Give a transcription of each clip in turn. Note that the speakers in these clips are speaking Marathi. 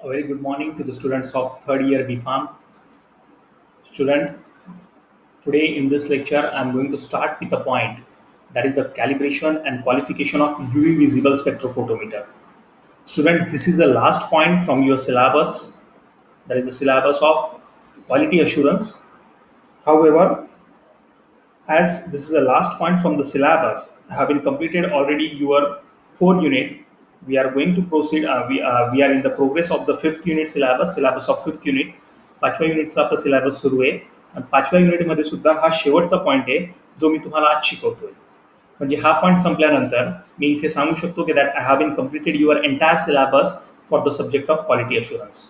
A very good morning to the students of third year BPharm. Student, today in this lecture, I am going to start with a point that is the calibration and qualification of UV visible spectrophotometer. Student, this is the last point from your syllabus. That is the syllabus of quality assurance. However, as this is the last point from the syllabus, having completed already your 4 unit, we are going to proceed. We are in the progress of the fifth unit syllabus of fifth unit. पाचव्या युनिटचा आपला सिलेबस सुरू आहे आणि पाचव्या युनिटमध्ये सुद्धा हा शेवटचा पॉईंट आहे जो मी तुम्हाला आज शिकवतोय. म्हणजे हा पॉईंट संपल्यानंतर मी इथे सांगू शकतो की that I have been completed your entire syllabus for the subject of quality assurance.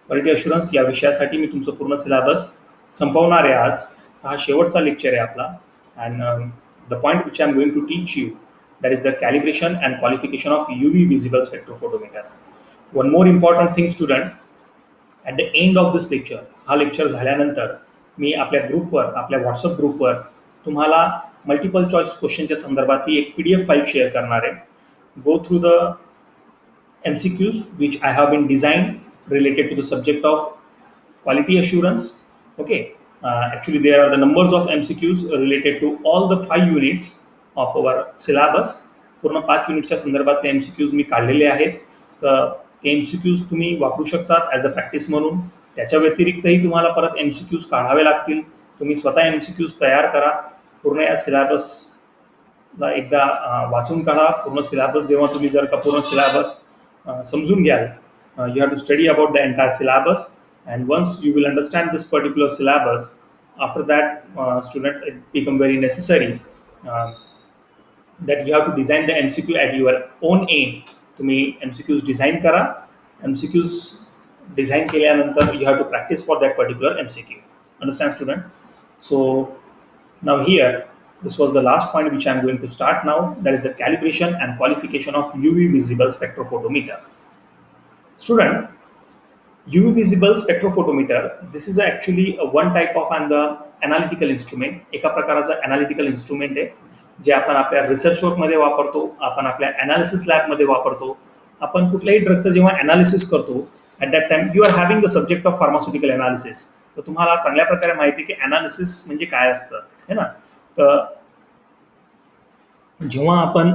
Quality assurance या विषयासाठी मी तुमचं पूर्ण सिलेबस संपवणार आहे आज. हा शेवटचा लेक्चर आहे आपला. And the point which I'm going to teach you, that is the calibration and qualification of UV visible spectrophotometer. One more important thing, student, at the end of this lecture, हा लेक्चर झाल्यानंतर मी आपल्या ग्रुपवर, आपल्या व्हॉट्सअप ग्रुपवर तुम्हाला मल्टिपल चॉईस क्वेश्चनच्या संदर्भातली एक PDF फाईल शेअर करणार आहे. Go through the MCQs which I have been designed related to the subject of quality assurance. Okay. Actually, there are the numbers of MCQs related to all the 5 units of our syllabus. पूर्ण 5 युनिटच्या संदर्भातले MCQs मी काढलेले आहेत. तर ते MCQs तुम्ही वापरू शकतात ॲज अ प्रॅक्टिस म्हणून. त्याच्या व्यतिरिक्तही तुम्हाला परत MCQs काढावे लागतील. तुम्ही स्वतः MCQs तयार करा. पूर्ण या सिलेबसला एकदा वाचून काढा. पूर्ण सिलेबस जेव्हा तुम्ही जर का पूर्ण सिलेबस समजून घ्याल, you have to study about the entire syllabus. And once you will understand this particular syllabus, after that, student, it become very necessary that you have to design the MCQ at your own end. तुम्ही MCQs design करा. MCQs design केल्यानंतर you have to practice for that particular MCQ. Understand, student? So now here, this was the last point which I am going to start now. That is the calibration and qualification of UV visible spectrophotometer. Student, UV visible spectrophotometer, this is actually one type of and the analytical instrument. एका प्रकारचा analytical instrument आहे जे आपण आपल्या रिसर्च वर्कमध्ये वापरतो, आपण आपल्या अनालिसिस लॅबमध्ये वापरतो. आपण कुठल्याही ड्रगचं जेव्हा अनालिसिस करतो, at that time you are having the subject of pharmaceutical analysis. तर तुम्हाला चांगल्या प्रकारे माहिती आहे की अनालिसिस म्हणजे काय असतं, है ना. तर जेव्हा आपण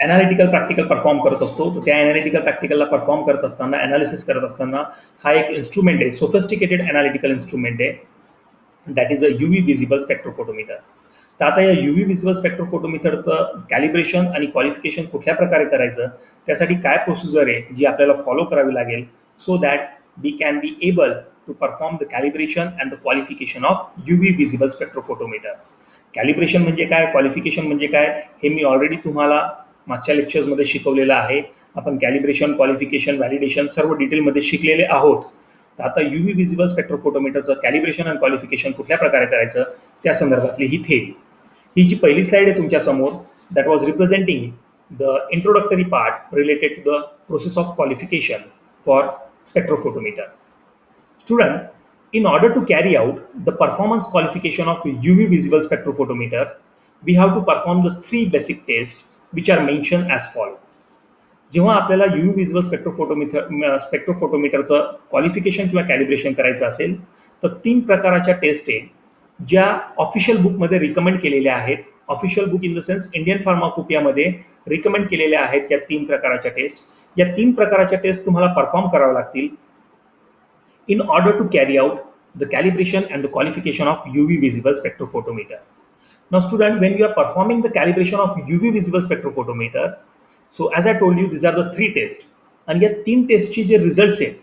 ॲनालिटिकल प्रॅक्टिकल परफॉर्म करत असतो, तर त्या ॲनालिटिकल प्रॅक्टिकलला परफॉर्म करत असताना, ॲनालिसिस करत असताना हा एक इन्स्ट्रुमेंट आहे, सोफिस्टिकेटेड ॲनालिटिकल इन्स्ट्रुमेंट आहे. That is a UV visible spectrophotometer. तर आता या UV विजिबल स्पेक्ट्रोफोटोमीटरचं कॅलिब्रेशन आणि क्वालिफिकेशन कुठल्या प्रकारे करायचं, त्यासाठी काय प्रोसिजर आहे जी आपल्याला फॉलो करावी लागेल, so that we can be able to perform the calibration and the qualification of UV visible spectrophotometer. Calibration म्हणजे काय, क्वालिफिकेशन म्हणजे काय, हे मी ऑलरेडी तुम्हाला मागच्या लेक्चर्समध्ये शिकवलेलं आहे. आपण कॅलिब्रेशन, क्वालिफिकेशन, व्हॅलिडेशन सर्व डिटेलमध्ये शिकलेले आहोत. तर आता UV विजिबल स्पेक्ट्रोफोटोमीटरचं कॅलिब्रेशन आणि क्वालिफिकेशन कुठल्या प्रकारे करायचं त्या संदर्भातली ही थेरी. ही जी पहिली स्लाइड आहे तुमच्यासमोर, that was representing the introductory part related to the process of qualification for spectrophotometer. Student, in order to carry out the performance qualification of UV visible spectrophotometer, we have to perform the 3 basic tests which are mentioned as follow. जेव्हा आपल्याला UV विजिबल स्पेक्ट्रोफोटोमीटरचं क्वालिफिकेशन किंवा कॅलिब्रेशन करायचं असेल, तर 3 प्रकारच्या टेस्ट आहे ज्या ऑफिशियल बुकमध्ये रिकमेंड केलेल्या आहेत. Official book in the sense Indian फार्माकोपियामध्ये रिकमेंड केलेल्या आहेत या 3 प्रकारच्या टेस्ट. या 3 प्रकारच्या टेस्ट तुम्हाला परफॉर्म कराव्या लागतील in order to carry out the calibration and the qualification of UV visible spectrophotometer. Now student, when you are performing the calibration of UV visible spectrophotometer, so as I told you, these are the 3 tests. आणि या 3 टेस्टचे जे रिझल्ट्स आहेत,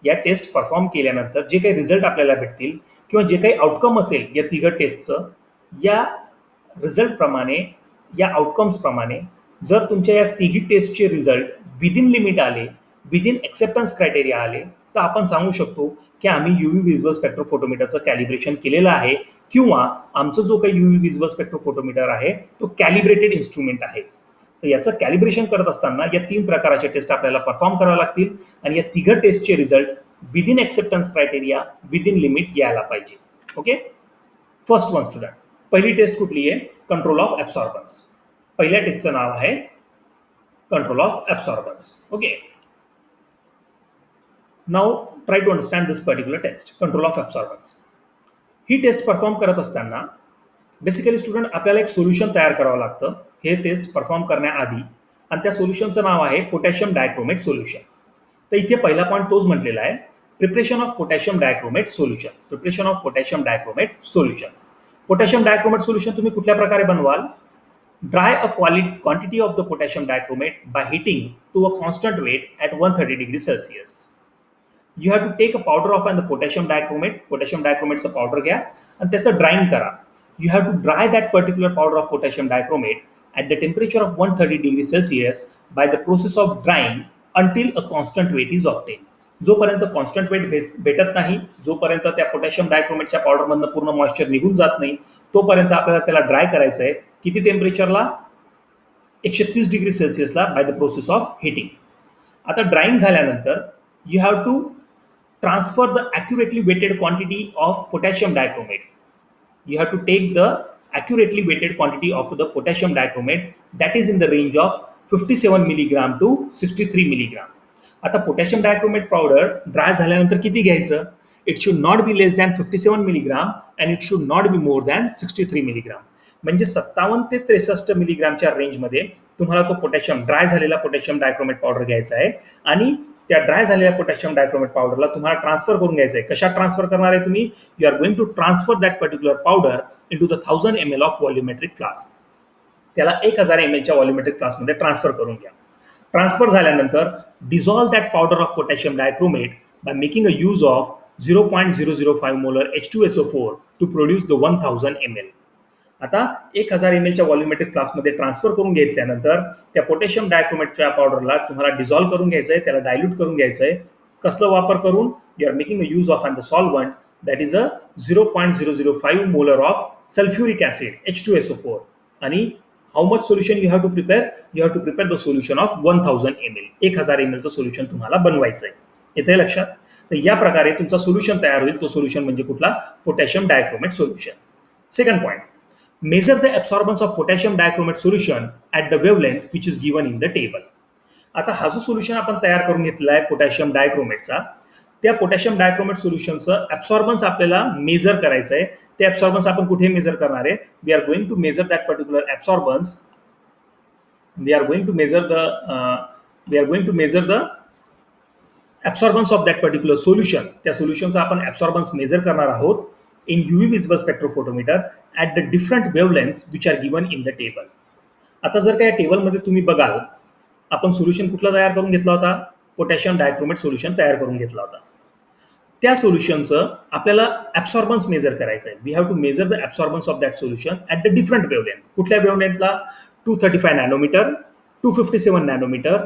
या टेस्ट परफॉर्म केल्यानंतर जे काही रिझल्ट आपल्याला भेटतील किंवा जे काही आउटकम असेल या 3 टेस्टचं, या रिझल्टप्रमाणे, या आउटकम्सप्रमाणे जर तुमच्या या 3 टेस्टचे रिझल्ट विदिन लिमिट आले, विदिन एक्सेप्टन्स क्रायटेरिया आले, तर आपण सांगू शकतो की आम्ही UV विजिबल स्पेक्ट्रोफोटोमीटरचं कॅलिब्रेशन केलेलं आहे किंवा आमचं जो काही UV विजिबल स्पेक्ट्रोफोटोमीटर आहे तो कॅलिब्रेटेड इन्स्ट्रुमेंट आहे. तर याचं कॅलिब्रेशन करत असताना या 3 प्रकारचे टेस्ट आपल्याला परफॉर्म करावे लागतील आणि या 3 टेस्टचे result within acceptance criteria, within limit यायला पाहिजे. ओके. फर्स्ट वन स्टुडंट, पहिली टेस्ट कुठली आहे, कंट्रोल ऑफ ॲब्सॉर्बन्स. पहिल्या टेस्टचं नाव आहे control of absorbance. Okay. Now try to understand this particular test, control of absorbance. ही टेस्ट परफॉर्म करत असताना बेसिकली स्टुडंट आपल्याला एक सोल्युशन तयार करावं लागतं हे टेस्ट परफॉर्म करण्याआधी, आणि त्या सोल्युशनचं नाव आहे पोटॅशियम डायक्रोमेट सोल्युशन. तर इथे पहिला पॉईंट तोच म्हटलेला आहे, preparation of potassium dichromate solution. Preparation of potassium dichromate solution. Potassium dichromate solution तुम्ही कुठल्या प्रकारे बनवाल? Dry a quantity of the potassium dichromate by heating to a constant weight at 130 degrees Celsius. You have to take a powder of and the potassium dichromate. Potassium dichromate चा powder घ्या आणि त्याचं ड्राइंग करा. You have to dry that particular powder of potassium dichromate at the temperature of 130 degrees Celsius by the process of drying until a constant weight is obtained. जोपर्यंत कॉन्स्टंट वेट भेटत नाही, जोपर्यंत त्या पोटॅशियम डायक्रोमेटच्या पावडरमधनं पूर्ण मॉइश्चर निघून जात नाही, तोपर्यंत आपल्याला त्याला ड्राय करायचं आहे. किती टेम्परेचरला? 130 डिग्री सेल्सिअसला by the process of heating. आता ड्राईंग झाल्यानंतर you have to transfer the accurately weighted quantity of potassium dichromate. You have to take the accurately weighted quantity of the potassium dichromate that is in the range of 57 milligram to 63 milligram. आता पोटॅशियम डायक्रोमेट पावडर ड्राय झाल्यानंतर किती घ्यायचं? It should not be less than 57 milligram and it should not B more than 63 milligram. म्हणजे 57 ते 63 मिलीग्रामच्या रेंजमध्ये तुम्हाला तो पोटॅशियम ड्राय झालेला पोटॅशियम डायक्रोमेट पावडर घ्यायचा आहे. आणि त्या ड्राय झालेल्या पोटॅशियम डायक्रोमेट पावडरला तुम्हाला ट्रान्सफर करून घ्यायचं आहे. कशात ट्रान्सफर करणार आहे तुम्ही? You are going to transfer that particular powder into the 1000 ml of volumetric flask. त्याला 1000 ml च्या व्हॉल्युमेट्रिक फ्लास्कमध्ये ट्रान्सफर करून घ्या. ट्रान्सफर झाल्यानंतर dissolve that powder of potassium dichromate by making a use of 0.005 molar H2SO4 to produce the 1000 ml. आता 1000 ml च्या व्हॉल्युमेट्रिक फ्लास्कमध्ये ट्रान्सफर करून घेतल्यानंतर त्या पोटॅशियम डायक्रोमेटच्या पावडरला तुम्हाला डिझॉल्व करून घ्यायचं आहे, त्याला डायल्यूट करून घ्यायचं आहे. कसलं वापर करून? You are making a use of and the solvent that is a 0.005 molar of sulphuric acid H2SO4. आणि how much solution you have to prepare? You have to prepare the solution of 1000 ml. 1000 ml चं सोल्युशन तुम्हाला बनवायचं आहे. येते लक्षात? तर या प्रकारे तुमचा सोल्युशन तयार होईल. तो सोल्युशन म्हणजे कुठला? Potassium dichromate solution. Second point, measure the absorbance of potassium dichromate solution at the wavelength which is given in the table. आता हा जो सोल्युशन आपण तयार करून घेतला आहे पोटॅशियम डायक्रोमेटचा, त्या पोटॅशियम डायक्रोमेट सोल्युशनचं ॲब्सॉर्बन्स आपल्याला मेजर करायचं आहे. ते ॲब्सॉर्बन्स आपण कुठे मेजर करणार आहे? We are going to measure that particular absorbance. We are going to measure the absorbance of that particular solution. त्या सोल्युशनचं आपण ॲब्सॉर्बन्स मेजर करणार आहोत in UV visible spectrophotometer at the different wavelengths which are given in the table. आता जर का या टेबलमध्ये तुम्ही बघाल, आपण सोल्युशन कुठलं तयार करून घेतला होता? पोटॅशियम डायक्रोमेट सोल्युशन तयार करून घेतला होता. त्या सोल्युशनचं आपल्याला ॲब्सॉर्बन्स मेजर करायचं आहे. We have to measure the absorbance of that solution at the different wavelength. कुठल्या वेवलेंथला? 235 nanometre, 257 nanometre,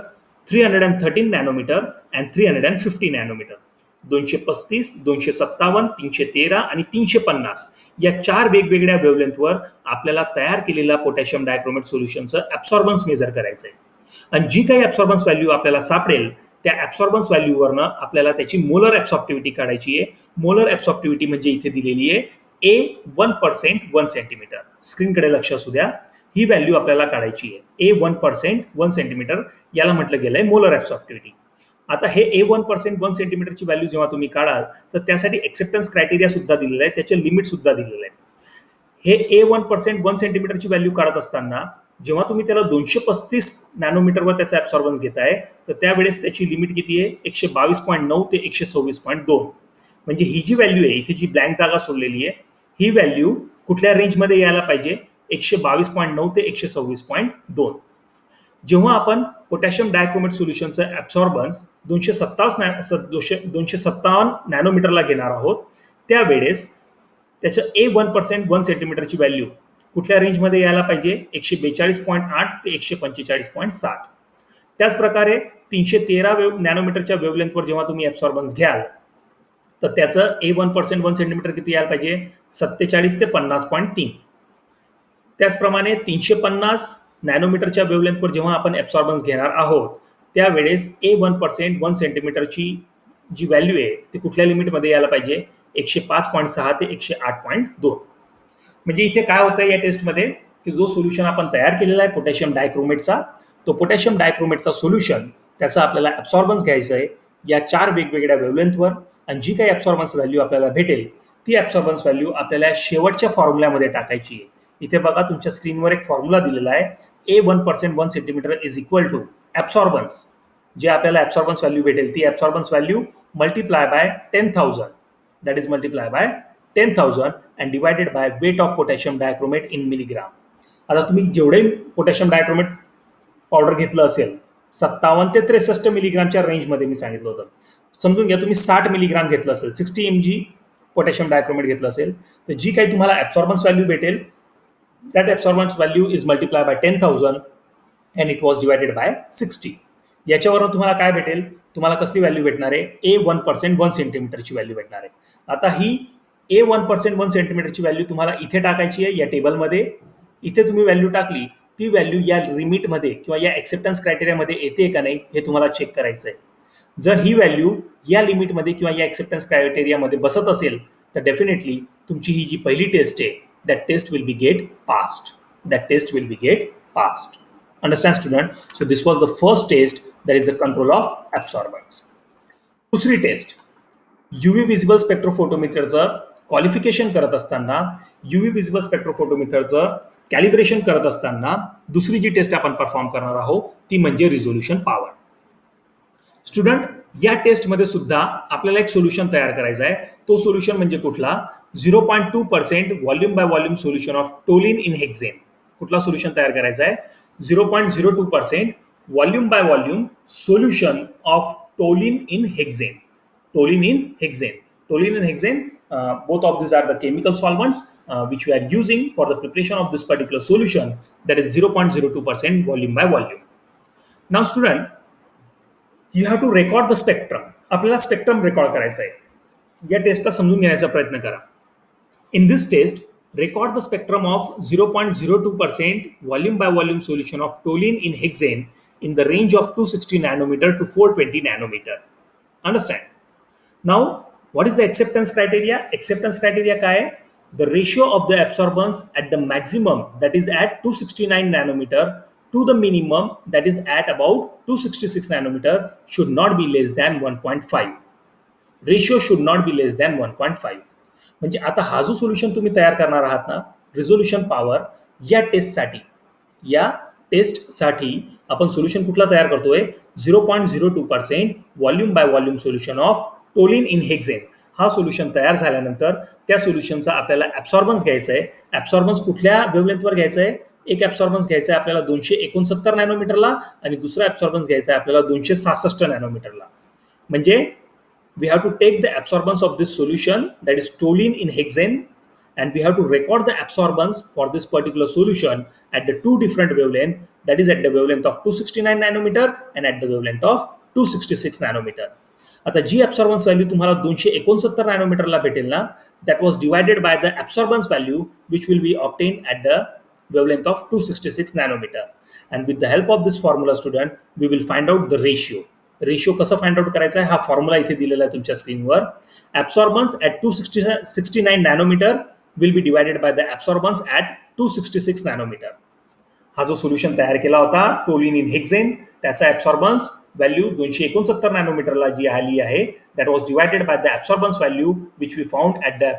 313 nanometre and 350 nanometre. 235, 257, 313 आणि 350 या 4 वेगवेगळ्या वेवलेंथवर आपल्याला तयार केलेला पोटॅशियम डायक्रोमेट सोल्युशनचं ॲब्सॉर्बन्स मेजर करायचं आहे. आणि जी काही ॲब्सॉर्बन्स व्हॅल्यू आपल्याला सापडेल त्या ॲब्सॉर्बन्स व्हॅल्यूवरनं आपल्याला त्याची मोलर ॲब्सॉर्प्टिव्हिटी काढायची आहे. मोलर ॲब्सॉर्प्टिव्हिटी म्हणजे इथे दिलेली आहे A1% 1 सेंटीमीटर. स्क्रीनकडे लक्ष असू द्या. ही व्हॅल्यू आपल्याला काढायची आहे. A1% 1 सेंटीमीटर याला म्हटलं गेलं आहे मोलर ॲब्सॉर्प्टिव्हिटी. आता हे A1% 1 सेंटीमीटरची व्हॅल्यू जेव्हा तुम्ही काढाल तर त्यासाठी एक्सेप्टन्स क्रायटेरिया सुद्धा दिलेला आहे, त्याचे लिमिट सुद्धा दिलेलं आहे. हे A1% 1 सेंटीमीटरची व्हॅल्यू काढत असताना जेव्हा तुम्ही त्याला 235 नॅनोमीटरवर त्याचा ॲब्सॉर्बन्स घेताय तर त्यावेळेस त्याची लिमिट किती आहे? 122.9 ते 126.2. म्हणजे ही जी व्हॅल्यू आहे, इथे जी ब्लँक जागा सोडलेली आहे, ही व्हॅल्यू कुठल्या रेंजमध्ये यायला पाहिजे? 122.9 ते 126.2. जेव्हा आपण पोटॅशियम डायक्रोमेट सोल्युशनचं ॲब्सॉर्बन्स 257 नॅनोमीटरला घेणार आहोत, त्यावेळेस त्याचं A1% 1 सेंटीमीटरची व्हॅल्यू कुठल्या रेंजमध्ये यायला पाहिजे? 142.8 ते 145.7. त्याचप्रकारे 313 नॅनोमीटरच्या वेवलेंथवर जेव्हा तुम्ही ॲब्सॉर्बन्स घ्याल तर त्याचं A1% 1 सेंटीमीटर किती यायला पाहिजे? 47 ते 50.3. त्याचप्रमाणे 350 नॅनोमीटरच्या वेवलेंथवर जेव्हा आपण ॲब्सॉर्बन्स घेणार आहोत त्यावेळेस A1% 1 सेंटीमीटरची जी व्हॅल्यू आहे ती कुठल्या लिमिटमध्ये यायला पाहिजे? 105.6 ते 108.2. म्हणजे इथे काय होतं या टेस्टमध्ये की जो सोल्युशन आपण तयार केलेला आहे पोटॅशियम डायक्रोमेटचा, तो पोटॅशियम डायक्रोमेटचा सोल्युशन त्याचा आपल्याला ॲब्सॉर्बन्स घ्यायचा आहे. या 4 वेगवेगळ्या वेव्हलेंथवर, आणि जी काही ॲब्सॉर्बन्स व्हॅल्यू आपल्याला भेटेल ती ॲब्सॉर्बन्स व्हॅल्यू आपल्याला शेवटच्या फॉर्म्युल्यामध्ये टाकायची आहे. इथे बघा तुमच्या स्क्रीनवर एक फॉर्म्युला दिलेला आहे. A1% 1 centimetre is equal to absorbance, जे आपल्याला ॲब्सॉर्बन्स व्हॅल्यू भेटेल ती absorbance value multiply by 10,000, that is multiplied by 10,000 and divided by weight of potassium dichromate in milligram. आता तुम्ही जेवढे पोटॅशियम डायक्रोमेट पावडर घेतलं असेल 57 ते 63 मिलीग्रामच्या रेंजमध्ये मी सांगितलं होतं. समजून घ्या तुम्ही 60 मिलीग्राम घेतलं असेल, 60 mg पोटॅशियम डायक्रोमेट घेतलं असेल, तर जी काही तुम्हाला ॲब्सॉर्बन्स व्हॅल्यू भेटेल that absorbance value is multiply by 10,000 and it was divided by 60. याच्यावरून तुम्हाला काय भेटेल, तुम्हाला कसली व्हॅल्यू भेटणार आहे, A1% 1 सेंटीमीटरची व्हॅल्यू भेटणार आहे. आता ही A1% 1 सेंटीमीटरची व्हॅल्यू तुम्हाला इथे टाकायची आहे या टेबलमध्ये. इथे तुम्ही व्हॅल्यू टाकली, ती व्हॅल्यू या लिमिटमध्ये किंवा या एक्सेप्टन्स क्रायटेरियामध्ये येते का नाही हे तुम्हाला चेक करायचं आहे. जर ही व्हॅल्यू या लिमिटमध्ये किंवा या एक्सेप्टन्स क्रायटेरियामध्ये बसत असेल तर डेफिनेटली तुमची ही जी पहिली टेस्ट आहे that test will be get passed. That test will be get passed. Understand student? So this was the first test, that is the control of absorbance. दुसरी टेस्ट, UV विजिबल स्पेक्ट्रोफोटोमीटरचं क्वालिफिकेशन करत असताना, UV विजिबल स्पेक्ट्रोफोटोमीटरचं कॅलिब्रेशन करत असताना दुसरी जी टेस्ट आपण परफॉर्म करणार आहोत ती म्हणजे रिझोल्युशन पॉवर. स्टुडंट, या टेस्टमध्ये सुद्धा आपल्याला एक सोल्युशन तयार करायचा आहे. तो सोल्युशन म्हणजे कुठला, 0.2% volume bye volume solution of toluene in hexane. कुठला सोल्युशन तयार करायचा आहे, 0.02% volume by volume solution of toluene in hexane. Toluene in hexane. Toluene and hexane, both of these are the chemical solvents which we are using for the preparation of this particular solution, that is 0.02% volume by volume. Now student, you have to record the spectrum. आपल्याला स्पेक्ट्रम रेकॉर्ड करायचा आहे. या टेस्टला समजून घेण्याचा प्रयत्न करा. In this test, record the spectrum of 0.02% volume by volume solution of toluene in hexane in the range of 260 nanometer to 420 nanometer. Understand? Now, what is the acceptance criteria? Acceptance criteria काय आहे? The ratio of the absorbance at the maximum, that is at 269 nanometer, to the minimum, that is at about 266 nanometer, should not be less than 1.5. Ratio should not be less than 1.5. म्हणजे आता हा जो सोल्युशन तुम्ही तयार करणार आहात ना, रिझोल्युशन पॉवर, या टेस्टसाठी आपण सोल्युशन कुठला तयार करतोय, 0.02% volume bye volume solution of toluene in hexane. हा सोल्युशन तयार झाल्यानंतर त्या सोल्युशनचा आपल्याला ॲब्सॉर्बन्स घ्यायचा आहे. ॲब्सॉर्बन्स कुठल्या वेव्हलेंथवर घ्यायचा आहे, एक ॲब्सॉर्बन्स घ्यायचा आहे आपल्याला 269 नॅनोमीटरला आणि दुसरा ॲब्सॉर्बन्स घ्यायचा आहे आपल्याला 266 नॅनोमीटरला. म्हणजे we have to take the absorbance of this solution, that is toluene in hexane, and we have to record the absorbance for this particular solution at the two different wavelength, that is at the wavelength of 269 nanometer and at the wavelength of 266 nanometer. आता जी absorbance value तुम्हाला 269 नॅनोमीटरला भेटेल ना, that was divided by the absorbance value which will be obtained at the wavelength of 266 nanometer. And with the help of this formula student, we will find out the ratio. Ratio कसं फाइंड आउट करायचा आहे, हा फॉर्म्युला इथे दिलेला आहे तुमच्या स्क्रीनवर. ॲब्सॉर्बन्स at 269 nanometre will be divided by the ॲब्सॉर्बन्स at 266 nanometre. हा जो सोल्युशन तयार केला होता टोलिन इन हेक्सेन, त्याचा ॲब्सॉर्बन्स व्हॅल्यू 269 नॅनोमीटरला जी आली आहे that was divided by the absorbance value which we found at the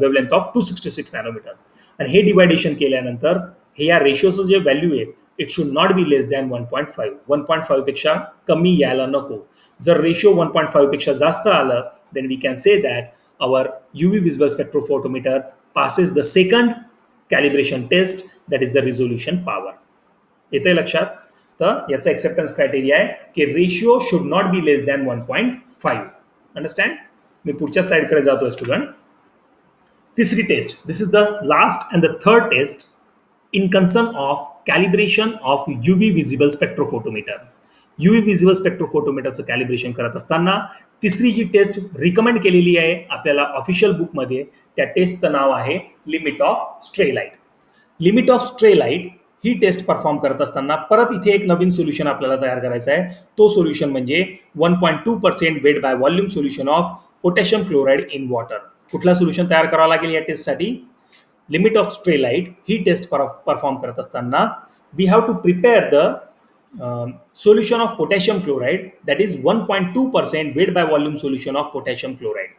wavelength of 266 nanometre. आणि हे डिवायडेशन केल्यानंतर हे या रेशिओचं जे व्हॅल्यू आहे, it should not be less than 1.5. 1.5 पेक्षा कमी यायला नको. जर रेशिओ 1.5 पेक्षा जास्त आलं then we can say that our UV visible spectrophotometer passes the second calibration test, that is the resolution power. येते लक्षात? तर याचा एक्सेप्टन्स क्रायटेरिया आहे की ratio should not be less than 1.5. Understand? मी पुढच्या स्लाइडकडे जातोय स्टुडंट. तिसरी test, this is the last and the third test in concern of calibration of UV visible spectrophotometer. UV visible spectrophotometerचं कॅलिब्रेशन करत असताना तिसरी जी टेस्ट रिकमेंड केलेली आहे आपल्याला ऑफिशियल बुकमध्ये, त्या टेस्टचं नाव आहे limit of stray light. Limit of stray light ही टेस्ट परफॉर्म करत असताना परत इथे एक नवीन सोल्युशन आपल्याला तयार करायचं आहे. तो सोल्युशन म्हणजे 1.2% weight by volume solution of potassium chloride in water. कुठला सोल्युशन तयार करावं लागेल या टेस्टसाठी, लिमिट ऑफ स्ट्रे लाईट ही टेस्ट परफॉर्म करत असताना we have to prepare the solution of potassium chloride, that is 1.2% weight by volume solution of potassium chloride.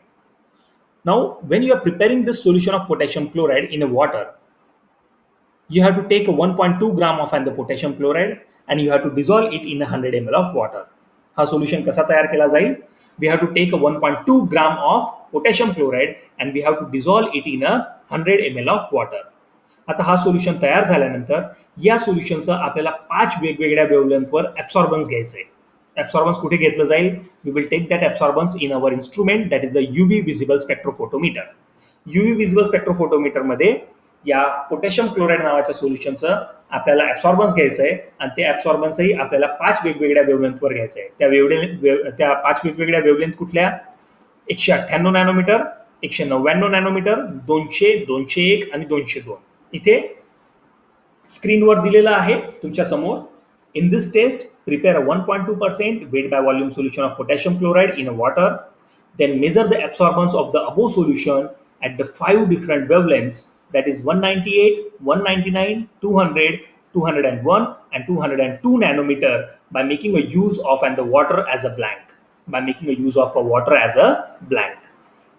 Now, when you are preparing this solution of potassium chloride in a water, you have to take a 1.2 gram of the potassium chloride and you have to dissolve it in 100 ml of water. हा solution कसा तयार केला जाईल? We have to take a 1.2 gram of potassium chloride and we have to dissolve it in 100 ml of water. आता हा सोल्युशन तयार झाल्यानंतर या सोल्युशनचं आपल्याला 5 वेगवेगळ्या वेव्हलेंथवर ॲब्सॉर्बन्स घ्यायचं आहे. ॲब्सॉर्बन्स कुठे घेतलं जाईल? We will take that absorbance in our instrument, that is the UV visible spectrophotometer. UV visible स्पेक्ट्रोफोटोमीटरमध्ये या पोटॅशियम क्लोराईड नावाच्या सोल्युशनचं आपल्याला ॲब्सॉर्बन्स घ्यायचं आहे आणि ते ॲब्सॉर्बन्सही आपल्याला 5 वेगवेगळ्या वेव्हलेंथवर घ्यायचं आहे. त्या 5 वेगवेगळ्या वेव्हलेंथ कुठल्या? 198 नॅनोमीटर, 199 नॅनोमीटर, 200, 201 आणि 202. इथे स्क्रीनवर दिलेलं आहे तुमच्या समोर. In this test prepare a 1.2% weight by volume solution of potassium chloride in a water, then measure the absorbance of the above solution at the 5 different wavelengths, that is 198, 199, 200, 201 and 202 nanometer by making a use of the water as a blank. By making a use of a water as a blank.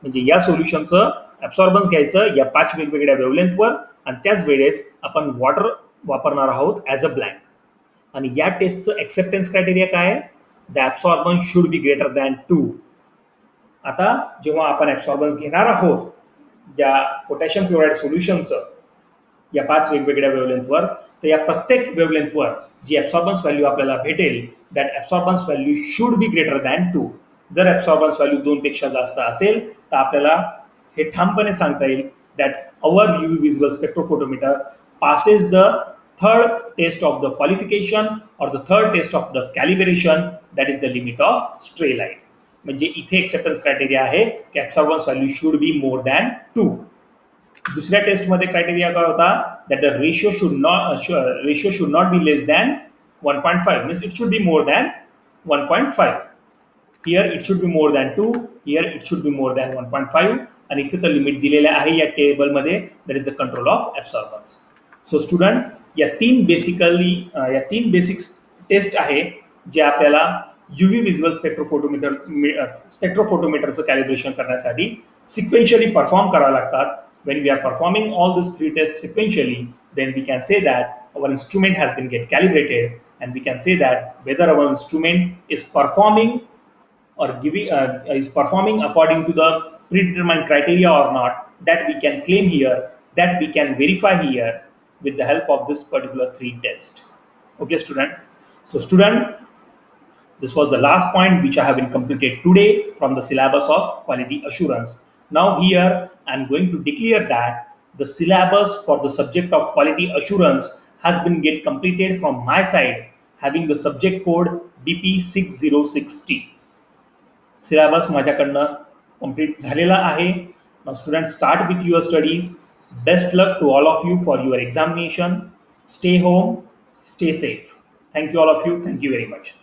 म्हणजे या सोल्युशनचं ॲब्सॉर्बन्स घ्यायचं या 5 वेगवेगळ्या वेव्हलेंथवर आणि त्याच वेळेस आपण वॉटर वापरणार आहोत ॲज अ ब्लँक. आणि या टेस्टचं एक्सेप्टन्स क्रायटेरिया काय आहे? The absorbance should be greater than 2. आता जेव्हा आपण ॲब्सॉर्बन्स घेणार आहोत या पोटॅशियम क्लोराईड सोल्युशनचं या 5 वेगवेगळ्या वेव्हलेंथवर, तर या प्रत्येक वेव्हलेंथवर जी ॲब्सॉर्बन्स व्हॅल्यू आपल्याला भेटेल that absorbance value should be greater than 2. जर ॲब्सॉर्बन्स व्हॅल्यू 2 पेक्षा जास्त असेल तर आपल्याला हे ठामपणे सांगता येईल that our UV visible spectrophotometer passes the third test of the qualification or the third test of the calibration, that is the limit of stray light. म्हणजे इथे एक्सेप्टन्स क्रायटेरिया आहे की absorbance value should be more than 2. दुसऱ्या टेस्टमध्ये क्रायटेरिया काय होता? That the ratio should not be less than 1.5, means it should be more than 1.5. Here it should be more than 2, here it should be more than 1.5 आणि इथे तर लिमिट दिलेले आहे या टेबलमध्ये, that is the control of absorbance. So student, या तीन बेसिक टेस्ट आहे जे आपल्याला UV विजिबल स्पेक्ट्रोफोटोमीटरचं कॅलिब्रेशन करण्यासाठी सिक्वेन्शियली परफॉर्म करावं लागतात. When we are performing all these 3 tests sequentially, then we can say that our instrument has been get calibrated, and we can say that whether our instrument is performing or is performing according to the predetermined criteria or not, that we can claim here, that we can verify here with the help of this particular 3 tests. Okay, student. So, student, this was the last point which I have been completed today from the syllabus of quality assurance. Now here I am going to declare that the syllabus for the subject of quality assurance has been get completed from my side, having the subject code BP606T. Syllabus माझ्याकडनं complete झालेला आहे. Now students, start with your studies. Best luck to all of you for your examination. Stay home, stay safe. Thank you all of you. Thank you very much.